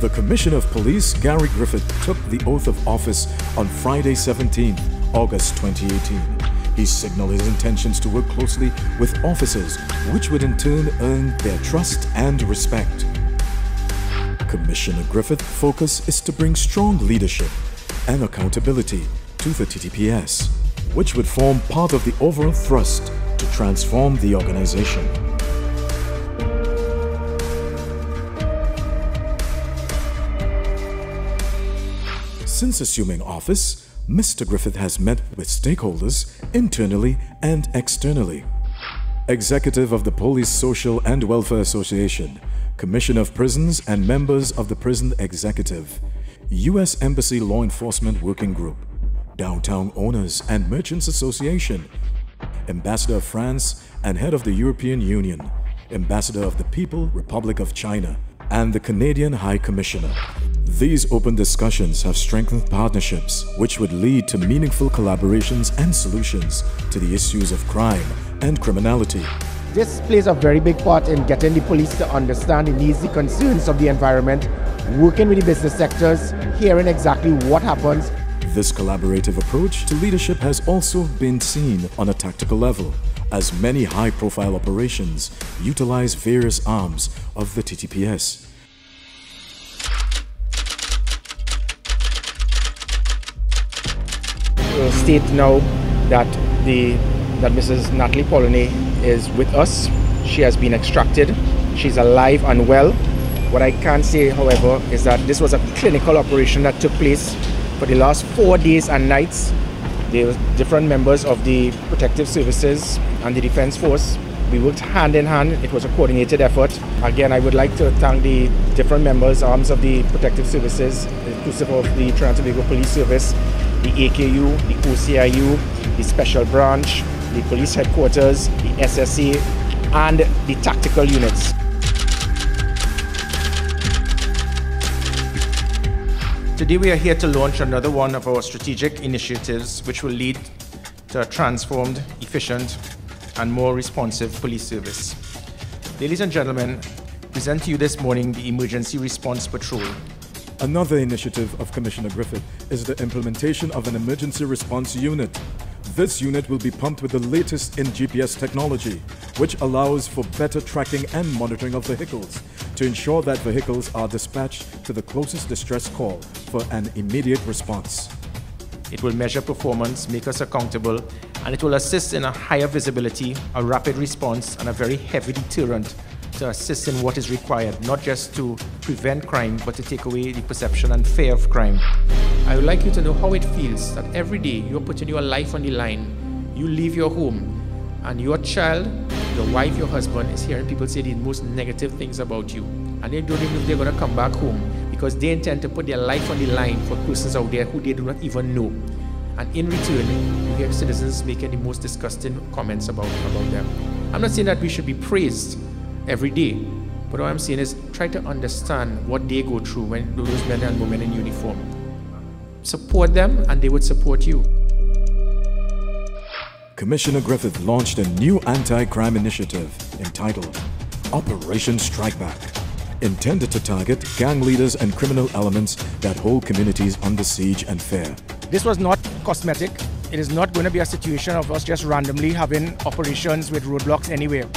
The Commissioner of Police, Gary Griffith, took the oath of office on Friday 17, August 2018. He signaled his intentions to work closely with officers, which would in turn earn their trust and respect. Commissioner Griffith's focus is to bring strong leadership and accountability to the TTPS, which would form part of the overall thrust to transform the organization. Since assuming office, Mr. Griffith has met with stakeholders internally and externally. Executive of the Police Social and Welfare Association, Commissioner of Prisons and members of the Prison Executive, U.S. Embassy Law Enforcement Working Group, Downtown Owners and Merchants Association, Ambassador of France and Head of the European Union, Ambassador of the People Republic of China, and the Canadian High Commissioner. These open discussions have strengthened partnerships which would lead to meaningful collaborations and solutions to the issues of crime and criminality. This plays a very big part in getting the police to understand the needs, the concerns of the environment, working with the business sectors, hearing exactly what happens. This collaborative approach to leadership has also been seen on a tactical level, as many high-profile operations utilize various arms of the TTPS. We'll state now that Mrs. Natalie Polonais is with us. She has been extracted. She's alive and well. What I can say, however, is that this was a clinical operation that took place for the last 4 days and nights. There were different members of the protective services and the defense force. We worked hand in hand. It was a coordinated effort. Again, I would like to thank the different members, arms of the protective services, inclusive of the Trinidad and Tobago Police Service, the AKU, the OCIU, the Special Branch, the Police Headquarters, the SSA, and the tactical units. Today we are here to launch another one of our strategic initiatives which will lead to a transformed, efficient, and more responsive police service. Ladies and gentlemen, present to you this morning the Emergency Response Patrol. Another initiative of Commissioner Griffith is the implementation of an emergency response unit. This unit will be pumped with the latest in GPS technology, which allows for better tracking and monitoring of vehicles to ensure that vehicles are dispatched to the closest distress call for an immediate response. It will measure performance, make us accountable, and it will assist in a higher visibility, a rapid response, and a very heavy deterrent to assist in what is required, not just to prevent crime, but to take away the perception and fear of crime. I would like you to know how it feels that every day you're putting your life on the line. You leave your home, and your child, your wife, your husband is hearing people say the most negative things about you. And they don't even know if they're going to come back home because they intend to put their life on the line for persons out there who they do not even know. And in return, you hear citizens making the most disgusting comments about them. I'm not saying that we should be praised every day, but what I'm saying is try to understand what they go through when those men and women in uniform. Support them and they would support you. Commissioner Griffith launched a new anti-crime initiative entitled Operation Strike Back, intended to target gang leaders and criminal elements that hold communities under siege and fear. This was not cosmetic. It is not going to be a situation of us just randomly having operations with roadblocks anywhere.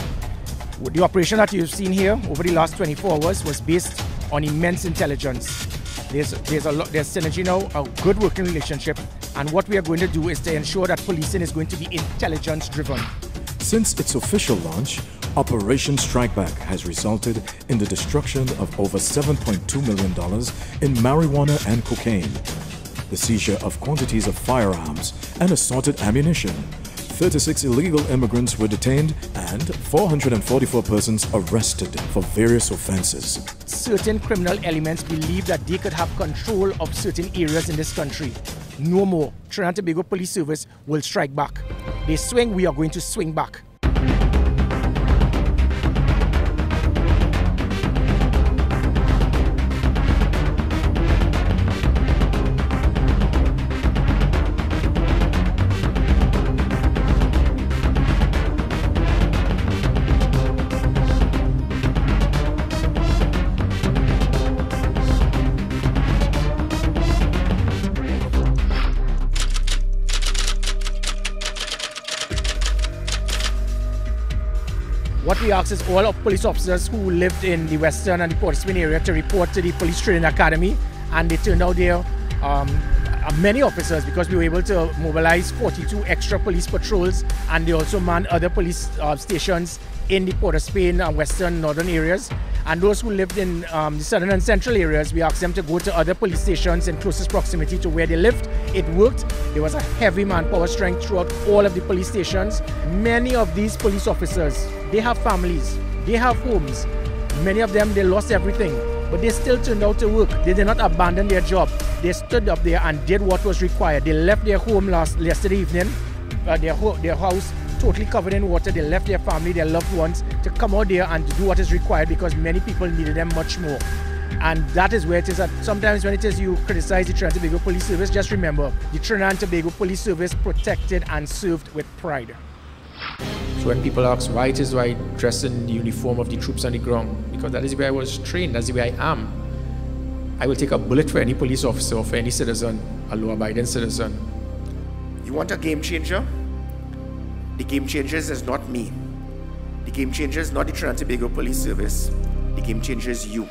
The operation that you've seen here over the last 24 hours was based on immense intelligence. There's synergy now, a good working relationship, and what we are going to do is to ensure that policing is going to be intelligence driven. Since its official launch, Operation Strike Back has resulted in the destruction of over $7.2 million in marijuana and cocaine, the seizure of quantities of firearms and assorted ammunition. 36 illegal immigrants were detained and 444 persons arrested for various offenses. Certain criminal elements believe that they could have control of certain areas in this country. No more. Trinidad and Tobago Police Service will strike back. They swing, we are going to swing back. What we asked is all of police officers who lived in the Western and the Port of Spain area to report to the Police Training Academy, and they turned out there many officers, because we were able to mobilize 42 extra police patrols, and they also manned other police stations in the Port of Spain and Western Northern areas. And those who lived in the Southern and Central areas, we asked them to go to other police stations in closest proximity to where they lived. It worked. There was a heavy manpower strength throughout all of the police stations. Many of these police officers, they have families, they have homes. Many of them, they lost everything, but they still turned out to work. They did not abandon their job. They stood up there and did what was required. They left their home yesterday evening, their house totally covered in water. They left their family, their loved ones, to come out there and to do what is required, because many people needed them much more. And that is where it is that sometimes when it is you criticize the Trinidad and Tobago Police Service, just remember, the Trinidad and Tobago Police Service protected and served with pride. So when people ask why it is I dress in the uniform of the troops on the ground, because that is where I was trained, that's where I am. I will take a bullet for any police officer or for any citizen, a law-abiding citizen. You want a game changer? The game changer is not me. The game changer is not the Trinidad and Tobago Police Service. The game changer is you.